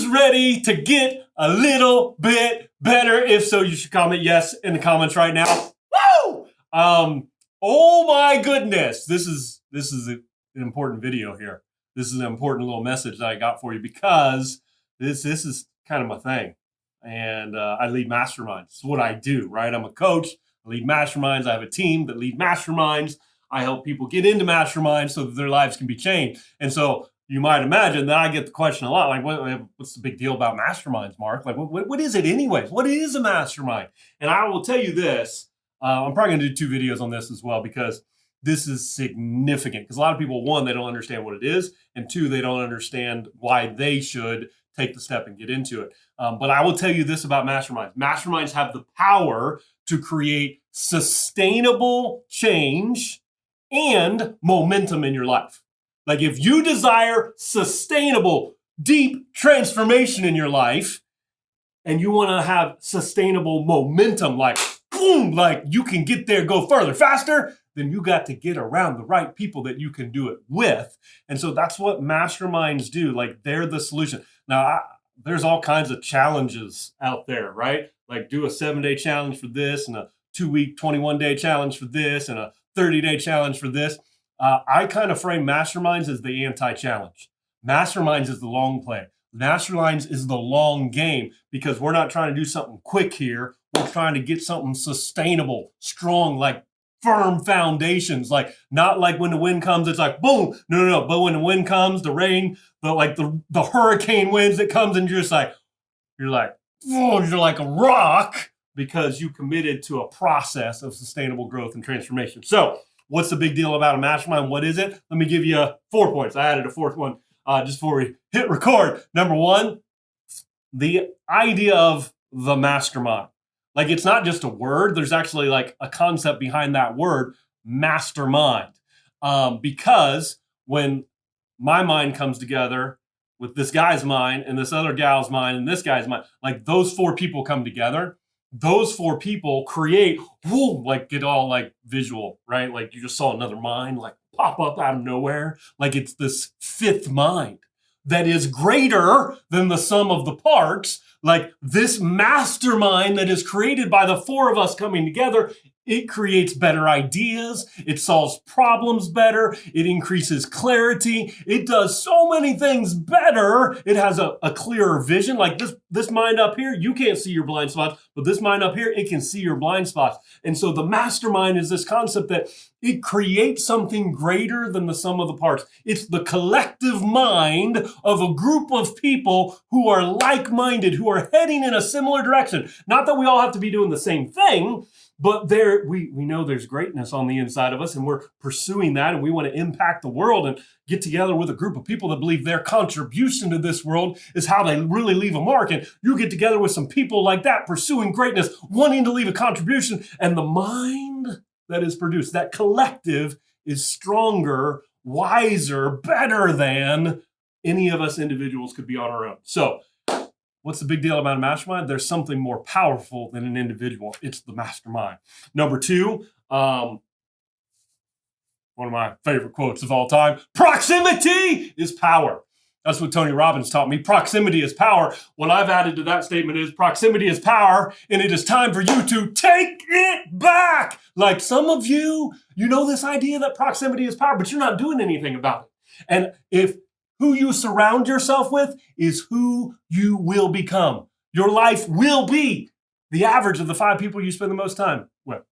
Who's ready to get a little bit better? If so, you should comment yes in the comments right now. Woo! Oh my goodness. This is an important video here. This is an important little message that I got for you because this is kind of my thing. And I lead masterminds. It's what I do, right? I'm a coach. I lead masterminds. I have a team that lead masterminds. I help people get into masterminds so that their lives can be changed. And so you might imagine that I get the question a lot, like, what's the big deal about masterminds, Mark? Like, what is it anyways? What is a mastermind? And I will tell you this, I'm probably going to do 2 videos on this as well because this is significant. Because a lot of people, 1, they don't understand what it is, and 2, they don't understand why they should take the step and get into it. But I will tell you this about masterminds. Masterminds have the power to create sustainable change and momentum in your life. Like if you desire sustainable, deep transformation in your life, and you want to have sustainable momentum, like boom, like you can get there, go further, faster, then you got to get around the right people that you can do it with. And so that's what masterminds do. Like they're the solution. Now, there's all kinds of challenges out there, right? Like do a 7-day challenge for this and a 2-week, 21-day challenge for this and a 30-day challenge for this. I kind of frame masterminds as the anti-challenge. Masterminds is the long play. Masterminds is the long game because we're not trying to do something quick here. We're trying to get something sustainable, strong, like firm foundations, like not like when the wind comes, it's like boom. No. But when the wind comes, the rain, the hurricane winds that comes and you're like, oh, you're like a rock because you committed to a process of sustainable growth and transformation. So what's the big deal about a mastermind? What is it? Let me give you 4 points. I added a 4th one just before we hit record. Number 1, the idea of the mastermind. Like it's not just a word. There's actually like a concept behind that word, mastermind. Because when my mind comes together with this guy's mind and this other gal's mind and this guy's mind, like those 4 people come together. Those 4 people create, whoa, like get all like visual, right? Like you just saw another mind like pop up out of nowhere. Like it's this 5th mind that is greater than the sum of the parts. Like this mastermind that is created by the 4 of us coming together, it creates better ideas. It solves problems better. It increases clarity. It does so many things better. It has a clearer vision. Like this mind up here, you can't see your blind spots, but this mind up here, it can see your blind spots. And so the mastermind is this concept that it creates something greater than the sum of the parts. It's the collective mind of a group of people who are like-minded, who are heading in a similar direction. Not that we all have to be doing the same thing, but we know there's greatness on the inside of us and we're pursuing that and we want to impact the world and get together with a group of people that believe their contribution to this world is how they really leave a mark. And you get together with some people like that pursuing greatness, wanting to leave a contribution, and the mind that is produced, that collective is stronger, wiser, better than any of us individuals could be on our own. So what's the big deal about a mastermind? There's something more powerful than an individual. It's the mastermind. Number 2, one of my favorite quotes of all time, proximity is power. That's what Tony Robbins taught me. Proximity is power. What I've added to that statement is proximity is power, and it is time for you to take it back. Like some of you know this idea that proximity is power, but you're not doing anything about it. And if who you surround yourself with is who you will become. Your life will be the average of the 5 people you spend the most time with.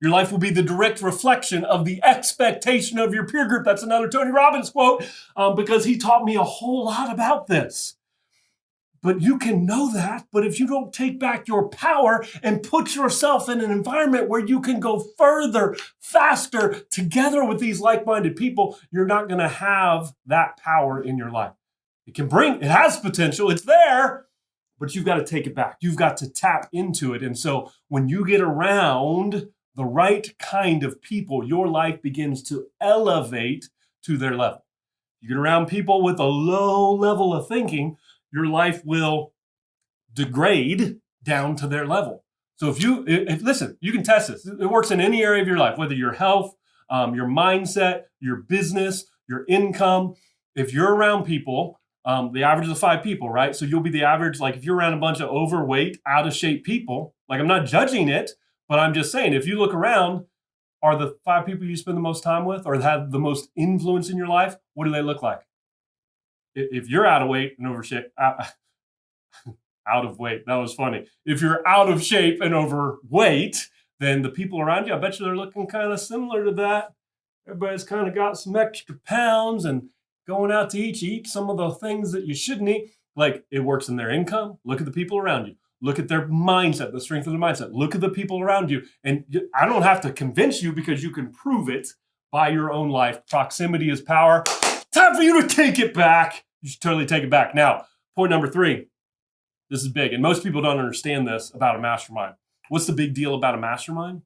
Your life will be the direct reflection of the expectation of your peer group. That's another Tony Robbins quote, because he taught me a whole lot about this. But you can know that, but if you don't take back your power and put yourself in an environment where you can go further, faster, together with these like-minded people, you're not going to have that power in your life. It has potential, it's there, but you've got to take it back. You've got to tap into it. And so when you get around the right kind of people, your life begins to elevate to their level. You get around people with a low level of thinking, your life will degrade down to their level. So listen, you can test this. It works in any area of your life, whether your health, your mindset, your business, your income. If you're around people The average of 5 people, right? So you'll be the average, like if you're around a bunch of overweight, out of shape people, like I'm not judging it, but I'm just saying, if you look around, are the 5 people you spend the most time with or have the most influence in your life, what do they look like? If you're out of weight and over shape, out of weight, that was funny. If you're out of shape and overweight, then the people around you, I bet you they're looking kind of similar to that. Everybody's kind of got some extra pounds and going out to eat some of the things that you shouldn't eat. Like it works in their income. Look at the people around you. Look at their mindset, the strength of the mindset. Look at the people around you. And I don't have to convince you because you can prove it by your own life. Proximity is power. Time for you to take it back. You should totally take it back. Now, point number 3. This is big. And most people don't understand this about a mastermind. What's the big deal about a mastermind?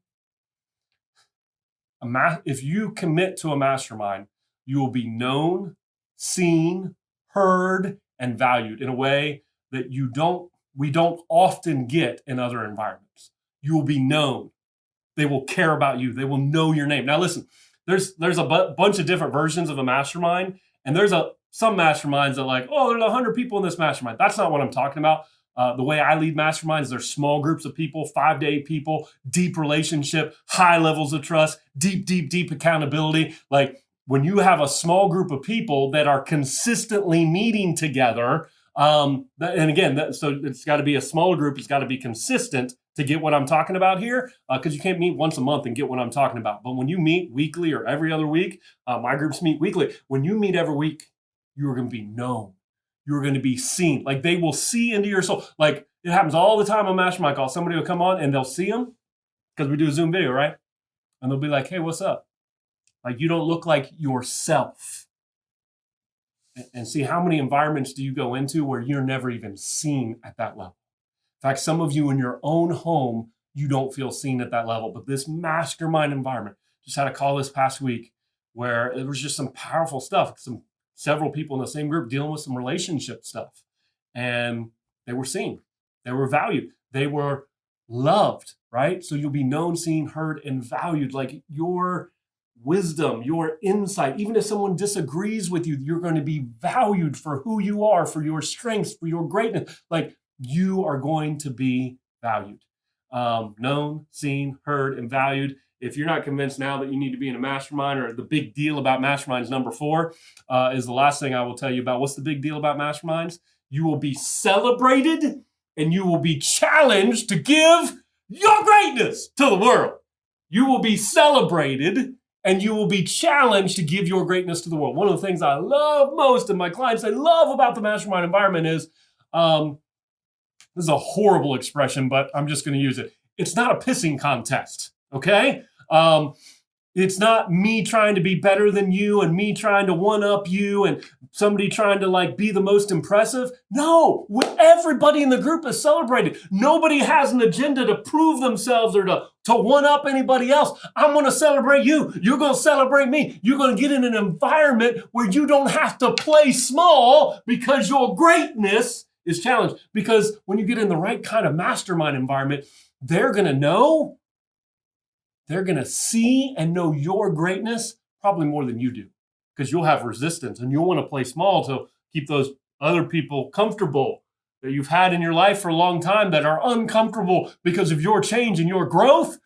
If you commit to a mastermind, you will be known, seen, heard, and valued in a way that we don't often get in other environments. You will be known. They will care about you. They will know your name. Now listen, there's a bunch of different versions of a mastermind, and there's some masterminds that like, oh, there's 100 people in this mastermind. That's not what I'm talking about. The way I lead masterminds, there's small groups of people, 5 to 8 people, deep relationship, high levels of trust, deep accountability. Like when you have a small group of people that are consistently meeting together, and again, so it's got to be a smaller group. It's got to be consistent to get what I'm talking about here, because you can't meet once a month and get what I'm talking about. But when you meet weekly or every other week, my groups meet weekly. When you meet every week, you are going to be known. You're going to be seen. Like they will see into your soul. Like it happens all the time on Mastermind Call. Somebody will come on and they'll see them because we do a Zoom video, right? And they'll be like, hey, what's up? Like you don't look like yourself. And see, how many environments do you go into where you're never even seen at that level? In fact, some of you in your own home, you don't feel seen at that level. But this mastermind environment, just had a call this past week where it was just some powerful stuff. Several people in the same group dealing with some relationship stuff. And they were seen. They were valued. They were loved, right? So you'll be known, seen, heard, and valued. Like your wisdom, your insight, even if someone disagrees with you, you're going to be valued for who you are, for your strengths, for your greatness. Like you are going to be valued. Known, seen, heard, and valued. If you're not convinced now that you need to be in a mastermind, or the big deal about masterminds, number 4 is the last thing I will tell you about. What's the big deal about masterminds? You will be celebrated and you will be challenged to give your greatness to the world. You will be celebrated and you will be challenged to give your greatness to the world. One of the things I love most, and my clients I love about the mastermind environment is, this is a horrible expression, but I'm just going to use it. It's not a pissing contest. Okay? It's not me trying to be better than you and me trying to one-up you and somebody trying to like be the most impressive. No, everybody in the group is celebrated. Nobody has an agenda to prove themselves or to one-up anybody else. I'm going to celebrate you. You're going to celebrate me. You're going to get in an environment where you don't have to play small because your greatness is challenged. Because when you get in the right kind of mastermind environment, they're going to know. They're going to see and know your greatness probably more than you do, because you'll have resistance and you'll want to play small to keep those other people comfortable that you've had in your life for a long time that are uncomfortable because of your change and your growth.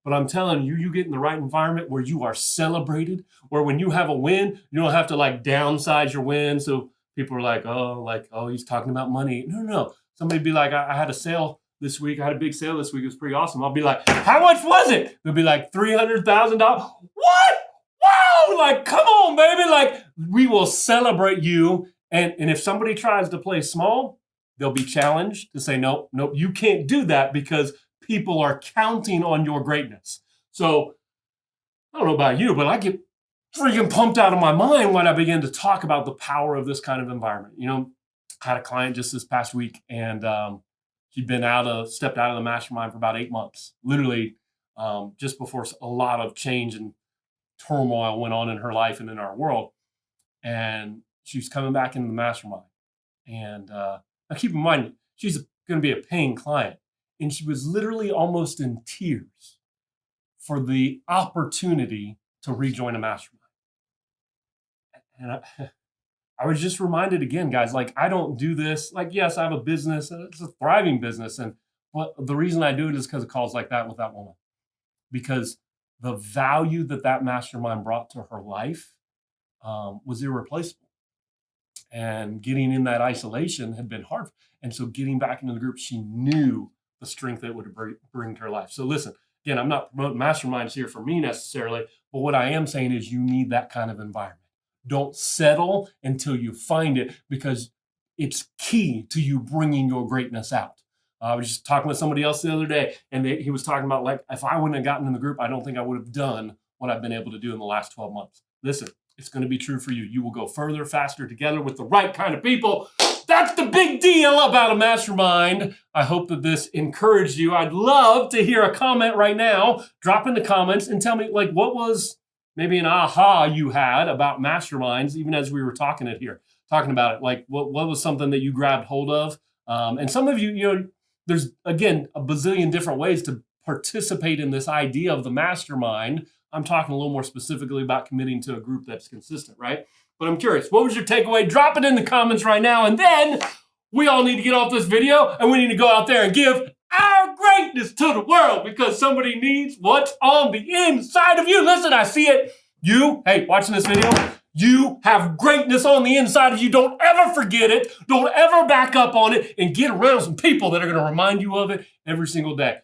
But I'm telling you, you get in the right environment where you are celebrated, where when you have a win, you don't have to like downsize your win. So people are like, oh, he's talking about money. No. Somebody be like, I had a sale this week. I had a big sale this week. It was pretty awesome. I'll be like, how much was it? They'll be like $300,000. What? Wow! Like, come on, baby. Like, we will celebrate you. And if somebody tries to play small, they'll be challenged to say, nope, you can't do that because people are counting on your greatness. So I don't know about you, but I get freaking pumped out of my mind when I begin to talk about the power of this kind of environment. You know, I had a client just this past week, and she'd been stepped out of the mastermind for about 8 months, literally just before a lot of change and turmoil went on in her life and in our world. And she's coming back into the mastermind. And now keep in mind, she's going to be a paying client. And she was literally almost in tears for the opportunity to rejoin a mastermind. And I was just reminded again, guys, like I don't do this. Like, yes, I have a business and it's a thriving business. And the reason I do it is because of calls like that with that woman, because the value that mastermind brought to her life was irreplaceable. And getting in that isolation had been hard. And so getting back into the group, she knew the strength that would bring to her life. So listen, again, I'm not promoting masterminds here for me necessarily, but what I am saying is you need that kind of environment. Don't settle until you find it, because it's key to you bringing your greatness out. I was just talking with somebody else the other day, and he was talking about, like, if I wouldn't have gotten in the group, I don't think I would have done what I've been able to do in the last 12 months. Listen, it's going to be true for you. You will go further, faster together with the right kind of people. That's the big deal about a mastermind. I hope that this encouraged you. I'd love to hear a comment right now. Drop in the comments and tell me, like, what was maybe an aha you had about masterminds, even as we were talking about it. Like, what was something that you grabbed hold of? And some of you, there's, again, a bazillion different ways to participate in this idea of the mastermind. I'm talking a little more specifically about committing to a group that's consistent, right? But I'm curious, what was your takeaway? Drop it in the comments right now. And then we all need to get off this video and we need to go out there and give our greatness to the world, because somebody needs what's on the inside of you. Listen, I see it. Hey, watching this video, you have greatness on the inside of you. Don't ever forget it. Don't ever back up on it, and get around some people that are going to remind you of it every single day.